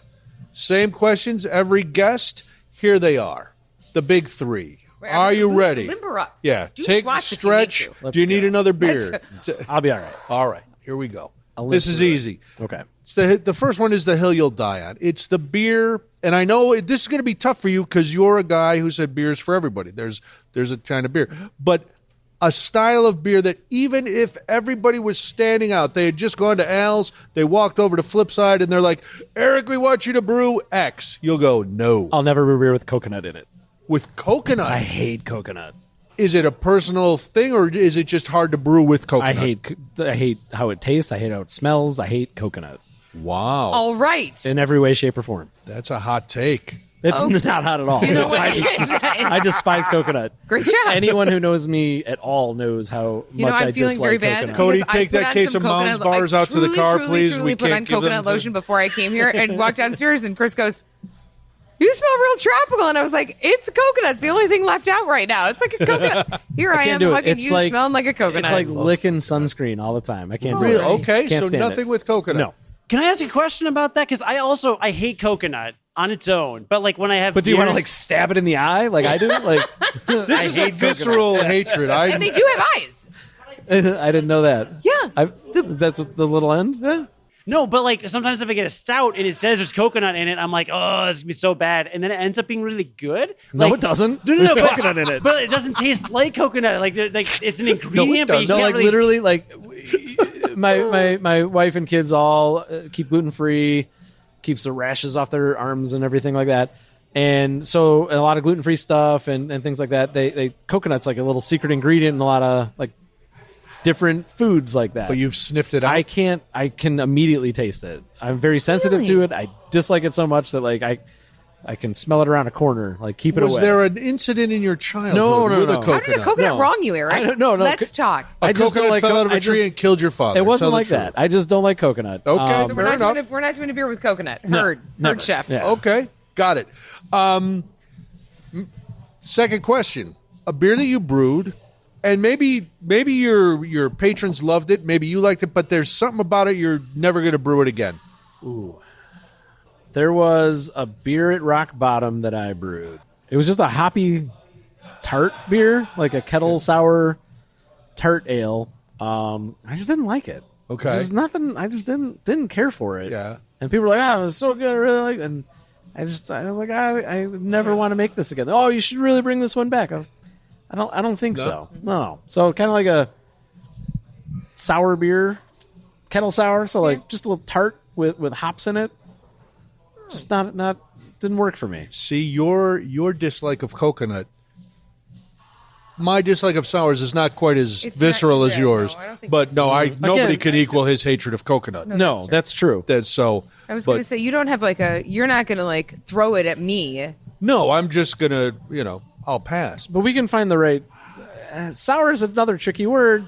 Same questions, every guest. Here they are, the big three. Are you Loose, ready? Limber up. Yeah. Do Take squats if stretch. you need to. Do you need another beer? I'll be all right. All right. Here we go. I'll live This is through it. easy. Okay. It's the first one is the hill you'll die on. It's the beer, and I know this is going to be tough for you because you're a guy who said beer's for everybody. There's a kind of beer, but a style of beer that even if everybody was standing out, they had just gone to Al's, they walked over to Flipside, and they're like, Eric, we want you to brew X. You'll go, no. I'll never brew beer with coconut in it. With coconut? I hate coconut. Is it a personal thing, or is it just hard to brew with coconut? I hate how it tastes. I hate how it smells. I hate coconut Wow. All right. in every way, shape, or form. That's a hot take. It's not hot at all. You know what? I despise coconut. Great job. Anyone who knows me at all knows how You know, much I'm I feeling dislike very bad. coconut. Cody, because I take put that on case some of Mom's coconut- bars I out to the truly, car, truly, please. Truly We put can't on give them coconut to- lotion before I came here and walked downstairs, and Chris goes, "You smell real tropical," and I was like, "It's coconut. It's the only thing left out right now. It's like a coconut." Here I am do it. hugging It's you, like- smelling like a coconut. It's like licking sunscreen all the time. I can't do Really? it. Okay, Can't so stand nothing it. with coconut. No. Can I ask a question about that? Because I hate coconut on its own, but like when I have, But do you want to beers- like stab it in the eye like I do? Like This is a visceral hatred. and they do have eyes. I didn't know that. Yeah. That's the little end. Yeah. No, but like sometimes if I get a stout and it says there's coconut in it, I'm like, oh, this is gonna be so bad, and then it ends up being really good. No, Like, it doesn't. No, There's but- coconut in it. but it doesn't taste like coconut. Like it's an ingredient, but you No, can't like really literally, like my wife and kids all keep gluten free, keeps the rashes off their arms and everything like that. And so a lot of gluten free stuff and things like that. They coconut's like a little secret ingredient in a lot of like different foods like that. But you've sniffed it out. I can immediately taste it. I'm very sensitive to it. I dislike it so much that like I can smell it around a corner. Like keep it away. Was there an incident in your childhood No. with a How How did coconut? a coconut No. wrong you, Eric? I don't know. No, Let's talk. A I just don't coconut like fell out of a I tree just- and killed your father. It wasn't Tell the like truth. that. I just don't like coconut. Okay. So Fair enough. we're not doing a beer with coconut. No, Heard never. chef. Yeah. Okay, got it. Second question: a beer that you brewed, and maybe your patrons loved it, maybe you liked it, but there's something about it you're never going to brew it again. There was a beer at Rock Bottom that I brewed. It was just a hoppy tart beer, like a kettle sour tart ale. I just didn't like it. Okay. Just nothing. I just didn't care for it. Yeah. And people were like, "Oh, it was so good, I really like it." And I was like, I never want to make this again. Oh, you should really bring this one back. I don't think so. No. So kind of like a sour beer, kettle sour. So like just a little tart with hops in it. Just not didn't work for me. See, your dislike of coconut. My dislike of sours is not quite as It's visceral not- as yeah, yours, no, I don't think- but no, nobody Again, can equal his hatred of coconut. No, that's true. That's so. I was but- going to say, you don't have you're not going to like throw it at me. No, I'm just gonna, I'll pass. But we can find the right. Sour is another tricky word.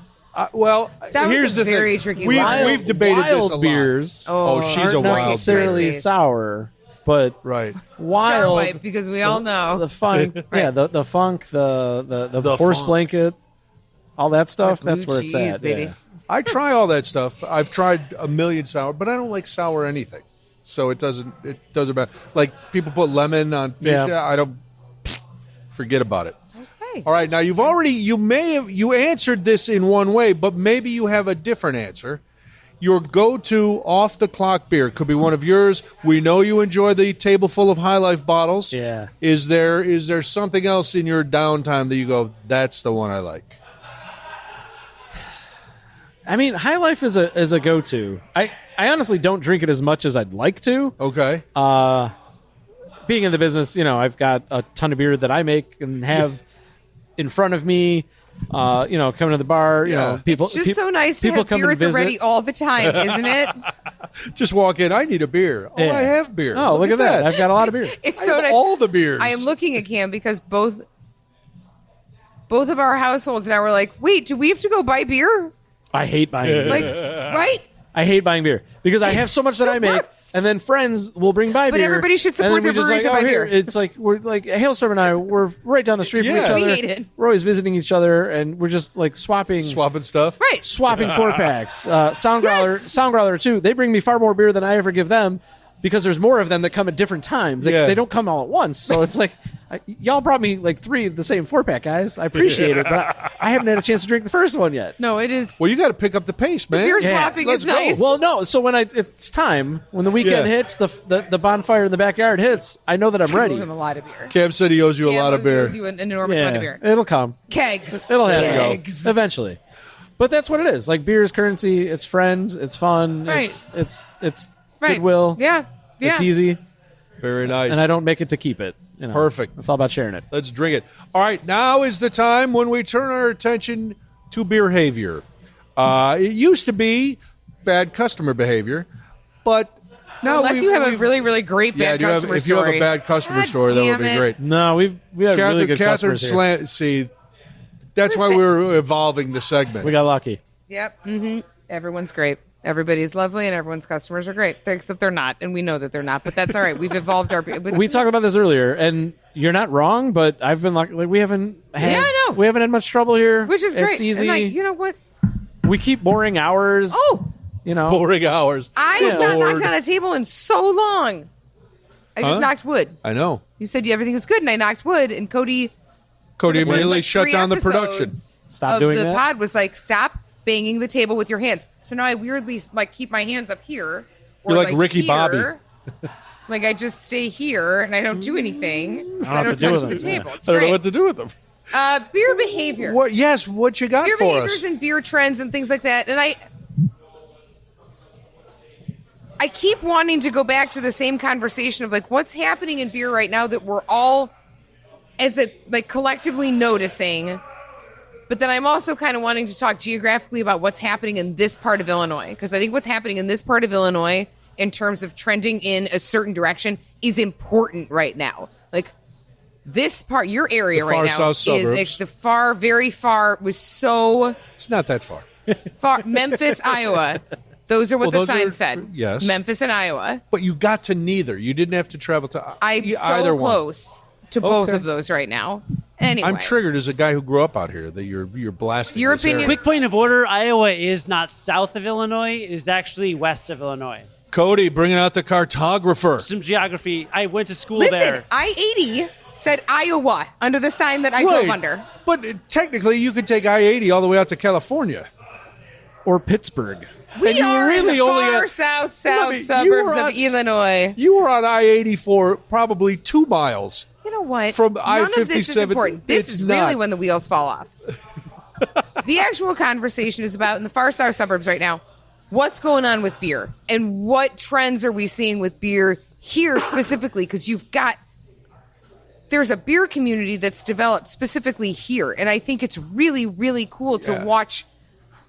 Well, Sour's here's a the very thing. tricky We've, word. we've debated wild this a lot. beers. Oh, she's a aren't wild beer. necessarily Face. sour, but Right. wild. Star wipe, because we all know. the funk, yeah, the funk, the The horse funk. blanket, all that stuff. Blue That's where it's cheese, at, baby. yeah. I try all that stuff. I've tried a million sour, but I don't like sour anything. So it doesn't matter. Like people put lemon on fish. Yeah. I don't forget about it. Okay. All right, now you answered this in one way, but maybe you have a different answer. Your go-to off-the-clock beer could be one of yours. We know you enjoy the table full of High Life bottles. Yeah. Is there something else in your downtime that you go, that's the one I like? I mean, High Life is a go-to. I honestly don't drink it as much as I'd like to. Okay. Being in the business, I've got a ton of beer that I make and have in front of me. Coming to the bar, Yeah. people. It's just so nice to people have come beer and at the visit. ready all the time, isn't it? Just walk in. I need a beer. Oh, Yeah. I have beer. Oh, look at that! I've got a lot of beer. It's I so have nice. all the beers. I am looking at Cam because both of our households now were like, wait, do we have to go buy beer? I hate buying beer. Like, right? I hate buying beer because I have so much that I make, worst. and then friends will bring by But beer. everybody should support and then their we just breweries like, that buy here. beer. It's like we're like Hailstorm and I. We're right down the street from Yeah. each other. We hate it. We're always visiting each other, and we're just like swapping stuff. Right. swapping 4-packs. Sound Growler too. They bring me far more beer than I ever give them because there's more of them that come at different times. They don't come all at once. So it's like, y'all brought me like 3 of the same 4-pack, guys. I appreciate it, but I haven't had a chance to drink the first one yet. No, it is. Well, you got to pick up the pace, man. Beer swapping is nice. Well, no. So when it's time, when the weekend hits, the bonfire in the backyard hits, I know that I'm I ready. owe him a lot of beer. Cam said he owes you a lot of beer. He owes you an enormous amount of beer. It'll come. Kegs. It'll have Kegs. to go eventually. But that's what it is. Like, beer is currency. It's friend. It's fun. Right. It's Right. goodwill. Yeah. It's easy, Very nice. and I don't make it to keep it. You know, Perfect. It's all about sharing it. Let's drink it. All right, now is the time when we turn our attention to behavior. It used to be bad customer behavior, but now Unless you have a really, really great bad customer if you have story. a bad customer God story, that would be damn it. great. No, we have really good Catherine customers here. See, that's why we're evolving the segment. We got lucky. Yep. Mm-hmm. Everyone's great. Everybody's lovely, and everyone's customers are great. Except they're not, and we know that they're not. But that's all right. We've evolved our. We talked about this earlier, and you're not wrong. But I've been lucky. Like, we haven't had. Yeah, I know. We haven't had much trouble here, which is great. It's easy. And you know what? We keep boring hours. Oh, you know, boring hours. I have not knocked on a table in so long. I just knocked wood. I know. You said everything was good, and I knocked wood, and Cody immediately shut down the production. Stop doing that. that. The pod was like, stop banging the table with your hands. So now I weirdly like keep my hands up here. Or You're like Ricky here. Bobby. Like I just stay here and I don't do anything. So I know don't what to do touch with the it. table. Yeah. It's I don't know great. what to do with them. Beer behavior. What? Yes, what you got Beer for behaviors us? and beer trends and things like that. And I keep wanting to go back to the same conversation of like what's happening in beer right now that we're all as a like collectively noticing. But then I'm also kind of wanting to talk geographically about what's happening in this part of Illinois. Because I think what's happening in this part of Illinois in terms of trending in a certain direction is important right now. Like this part, your area The right far now south suburbs. is the far, very far, was so It's not that far. far. Memphis, Iowa. Those are what the Well, those sign are- said. yes. Memphis and Iowa. But you got to neither. You didn't have to travel to I'm either so one. close to both Okay. of those right now. Anyway. I'm triggered as a guy who grew up out here that you're blasting. Your this opinion- area. Quick point of order: Iowa is not south of Illinois; it is actually west of Illinois. Cody, bringing out the cartographer. Some geography. I went to school Listen, there. I-80 said Iowa under the sign that I drove Right. under. But technically, you could take I-80 all the way out to California. or Pittsburgh. We And you are really in the only far had- south Let me- you suburbs were of on- Illinois. You were on I-80 for probably 2 miles. You know what? From None of this is I-57, important. This it's is really not. when the wheels fall off. The actual conversation is about in the far south suburbs right now. What's going on with beer and what trends are we seeing with beer here specifically? Because there's a beer community that's developed specifically here, and I think it's really, really cool to watch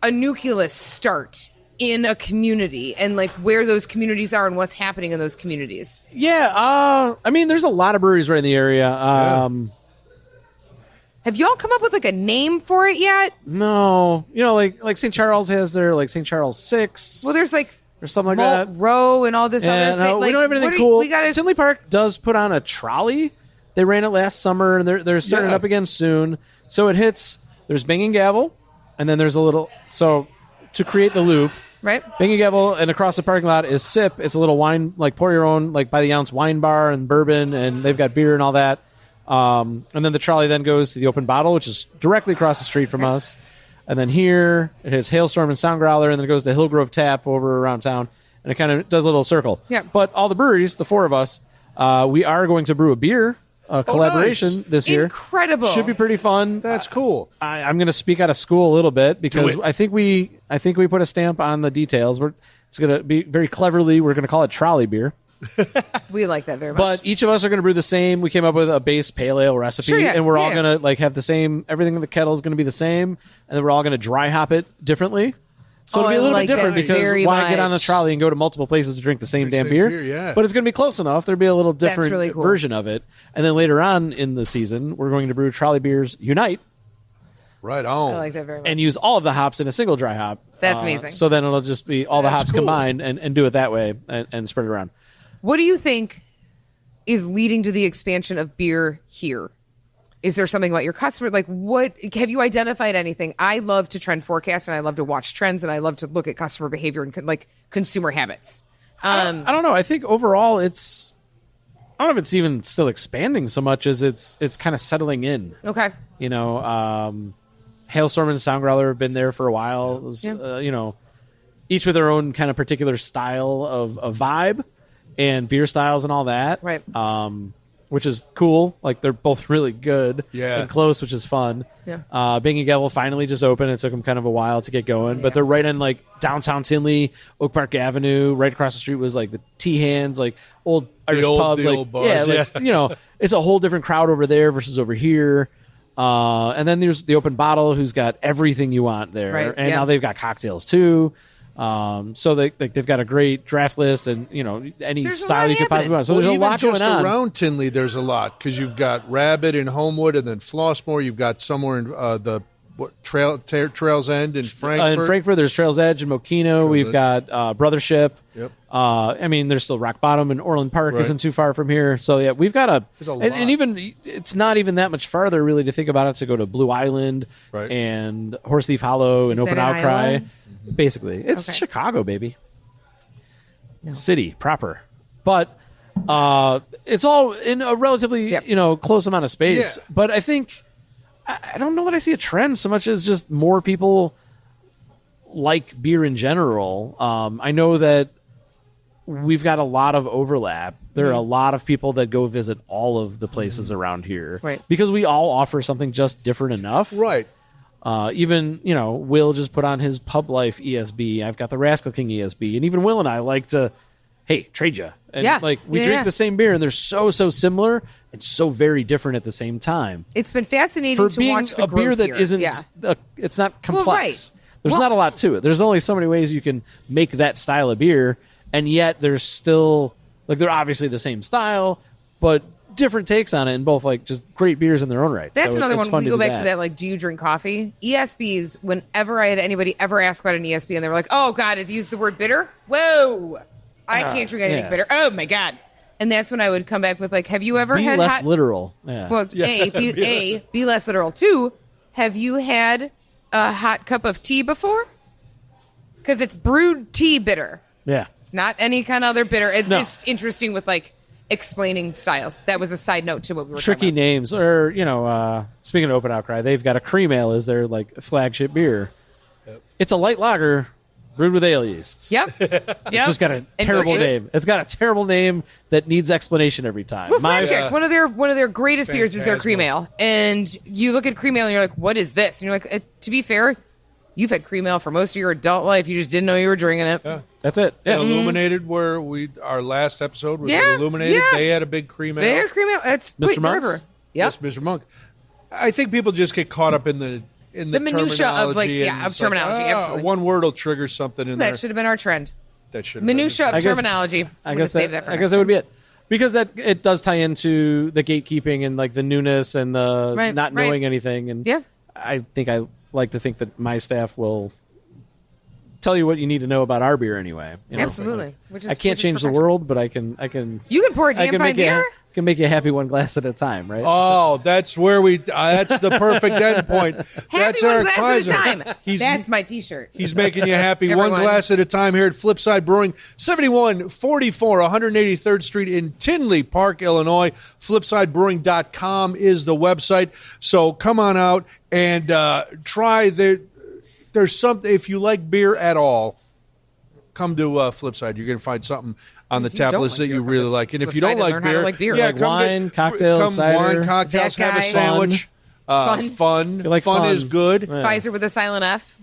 a nucleus start in a community and like where those communities are and what's happening in those communities. Yeah, I mean, there's a lot of breweries right in the area. Have y'all come up with like a name for it yet? No, you know, like St. Charles has their like St. Charles 6. Well, there's like or something like Malt that. Row and all this Yeah, other thing. no, Like, we don't have anything what cool. we gotta, Tinley Park does put on a trolley. They ran it last summer, and they're starting it up again soon. So it hits. There's Bang and Gavel, and then there's a little. So to create the loop, right? Bang and Gavel, and across the parking lot is Sip. It's a little wine, like pour your own, like by the ounce wine bar and bourbon, and they've got beer and all that. And then the trolley then goes to the Open Bottle, which is directly across the street from us. And then here it hits Hailstorm and Sound Growler, and then it goes to Hillgrove Tap over around town, and it kind of does a little circle. Yeah. But all the breweries, the 4 of us, we are going to brew a beer collaboration this year. Incredible. Should be pretty fun. That's cool. I'm going to speak out of school a little bit because I think we put a stamp on the details. It's going to be very cleverly. We're going to call it trolley beer. We like that very much. But each of us are going to brew the same. We came up with a base pale ale recipe, Sure, yeah, and we're all yeah. going to like have the same. Everything in the kettle is going to be the same, and then we're all going to dry hop it differently. So it'll be I a little like bit different that because very why get on a much. trolley and go to multiple places to drink the same damn same beer? beer, yeah. But it's going to be close enough. There'll be a little different really cool. version of it, and then later on in the season, we're going to brew trolley beers unite Right on. I like that very much. and use all of the hops in a single dry hop. That's amazing. So then it'll just be all the That's hops cool. combined and do it that way and spread it around. What do you think is leading to the expansion of beer here? Is there something about your customer? Like, what have you identified anything? I love to trend forecast and I love to watch trends and I love to look at customer behavior and like consumer habits. I don't know. I think overall it's. I don't know if it's even still expanding so much as it's kind of settling in. Okay. You know, Hailstorm and Sound Growler have been there for a while. It was, you know, each with their own kind of particular style of vibe and beer styles and all that. Right. Which is cool. Like, they're both really good and close, which is fun. Yeah. Bing and Gavel finally just opened. It took them kind of a while to get going, but they're right in like downtown Tinley, Oak Park Avenue. Right across the street was like the Tea Hands, like old Irish pub. The like, old bars, like, you know, it's a whole different crowd over there versus over here. And then there's the Open Bottle, who's got everything you want there, Right, and now they've got cocktails too. So they've got a great draft list, and you know, any There's a style lot you could possibly happening. want. So there's a even lot going just on around Tinley. There's a lot because you've got Rabbit in Homewood, and then Flossmoor. You've got somewhere in the Trails End in Frankfurt. In Frankfurt, there's Trails Edge and Mokino. We've got Brothership. Yep. I mean, there's still Rock Bottom, and Orland Park isn't too far from here. So yeah, we've got There's a lot. and even it's not even that much farther really to think about it to go to Blue Island Right. and Horse Thief Hollow and Is Open that an Outcry. island? Basically, it's Okay. Chicago, baby. City proper, but it's all in a relatively close amount of space. Yeah. But I think I don't know that I see a trend so much as just more people like beer in general. I know that we've got a lot of overlap. There are a lot of people that go visit all of the places around here, Right. Because we all offer something just different enough, Right. Even, you know, Will just put on his Pub Life ESB. I've got the Rascal King ESB. And even Will and I like to, hey, trade you. And like, we drink the same beer, and they're so similar and so very different at the same time. It's been fascinating For to being watch the a beer growth that here. isn't, Yeah. it's not Well, complex. right. There's Well- not a lot to it. There's only so many ways you can make that style of beer, and yet there's still, like, they're obviously the same style, but different takes on it, and both like just great beers in their own right. That's So another it's one. fun We to go do back to that, like, do you drink coffee? ESBs, whenever I had anybody ever ask about an ESB and they were like, oh, God, it used the word bitter? Whoa. I can't drink anything bitter. Oh, my God. And that's when I would come back with, like, have you ever Be had less hot... literal. Yeah. Well, be less literal. 2, have you had a hot cup of tea before? Because it's brewed tea bitter. Yeah. It's not any kind of other bitter. It's No. just interesting with, like, explaining styles. That was a side note to what we were Tricky talking about. names, or speaking of Open Outcry, they've got a cream ale as their like flagship beer. It's a light lager brewed with ale yeast. Yep. It's just got a terrible name. It's got a terrible name that needs explanation every time. Well, Flapjacks, one of their greatest beers is their cream ale, and you look at cream ale and you're like, "What is this?" And you're like, "To be fair, you've had cream ale for most of your adult life. You just didn't know you were drinking it." Yeah. That's it. Yeah. Illuminated, where our last episode was Yeah, Illuminated. yeah. They had a big cream ale. They had cream ale. It's Mr. Monk's? whatever. Yep. Yes, Mr. Monk. I think people just get caught up in the minutia of, like, terminology, and of it's like, terminology. Absolutely. one word will trigger something in there. That should have been our trend. That should have Minutia been. of terminology. I guess that would be it. Because it does tie into the gatekeeping and like the newness and the not knowing anything. And Yeah. I think I like to think that my staff will tell you what you need to know about our beer anyway. You know? Absolutely. I can't change the world, but I can. You can pour a I damn can fine make beer. can make you happy one glass at a time, right? Oh, that's where that's the perfect end point. Happy That's one Eric glass Pizer. at a time. He's That's my T-shirt. He's making you happy one Everyone. glass at a time here at Flipside Brewing, 7144 183rd Street in Tinley Park, Illinois. Flipsidebrewing.com is the website. So come on out and try. There's something, if you like beer at all, come to Flipside. You're going to find something on the If you tap don't list like that you beer, really come to like. And if you Flipside don't and like learn how to beer, like beer. Like wine, cocktails, cider. wine, cocktails, That have a guy. sandwich. Fun. If you like fun fun. is good. Yeah. Pfizer with a silent F.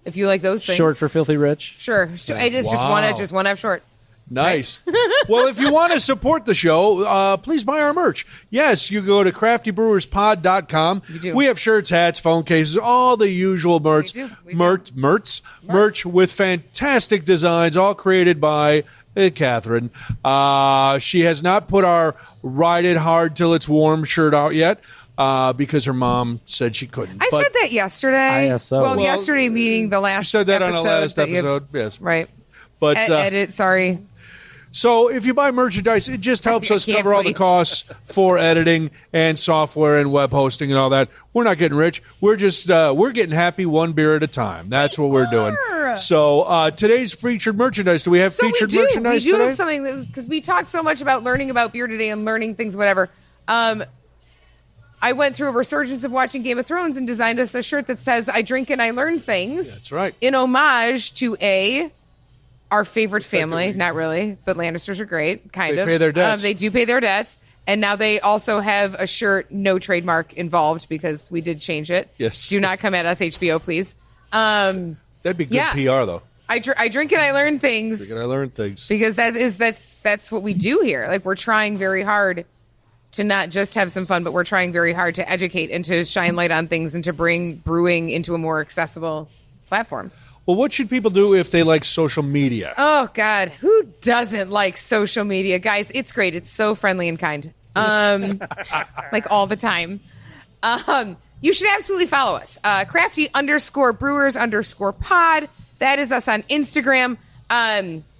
If you like those things. Short for filthy rich. Sure. It's Wow. just one F short. Nice. Well, if you want to support the show, please buy our merch. Yes, you go to craftybrewerspod.com. You do. We have shirts, hats, phone cases, all the usual merch. We do. Merch with fantastic designs, all created by Katherine. She has not put our Ride It Hard Till It's Warm shirt out yet. Because her mom said she couldn't. I said that yesterday. ISO. Well, Well, yesterday meeting the last You said that on episode the last that you- episode, yes. Right. But Edit, sorry. So if you buy merchandise, it just helps us cover all the costs for editing and software and web hosting and all that. We're not getting rich. We're just we're getting happy one beer at a time. That's what we're doing. So today's featured merchandise. Do we have featured merchandise today? We do today? have something because we talked so much about learning about beer today and learning things, whatever. I went through a resurgence of watching Game of Thrones and designed us a shirt that says, I drink and I learn things. That's right. In homage to our favorite family. Not really, but Lannisters are great, kind of. They pay their debts. They do pay their debts. And now they also have a shirt, no trademark involved because we did change it. Yes. Do not come at us, HBO, please. That'd be good PR, though. I drink and I learn things. Drink and I learn things. Because that's what we do here. Like, we're trying very hard to not just have some fun, but we're trying very hard to educate and to shine light on things and to bring brewing into a more accessible platform. Well, what should people do if they like social media? Oh, God. Who doesn't like social media? Guys, it's great. It's so friendly and kind. Like all the time. You should absolutely follow us. crafty_brewers_pod. That is us on Instagram.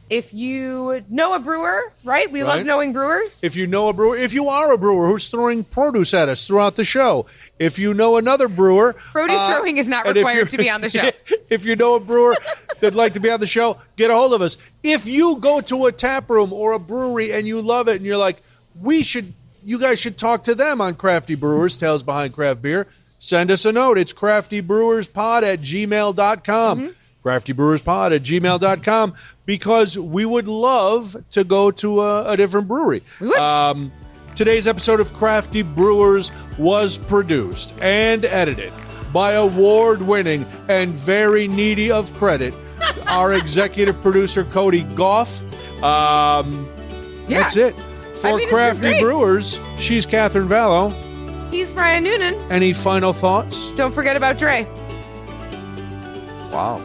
If you know a brewer, right? We love knowing brewers. If you know a brewer, if you are a brewer who's throwing produce at us throughout the show, if you know another brewer. Produce throwing is not required to be on the show. If you know a brewer that'd like to be on the show, get a hold of us. If you go to a tap room or a brewery and you love it and you're like, you guys should talk to them on Crafty Brewers, Tales Behind Craft Beer, send us a note. It's craftybrewerspod@gmail.com. craftybrewerspod@gmail.com, because we would love to go to a different brewery. We would. Today's episode of Crafty Brewers was produced and edited by award-winning and very needy of credit, our executive producer, Cody Goff. That's it. For Crafty Brewers, she's Katherine Vallow. He's Brian Noonan. Any final thoughts? Don't forget about Dre. Wow.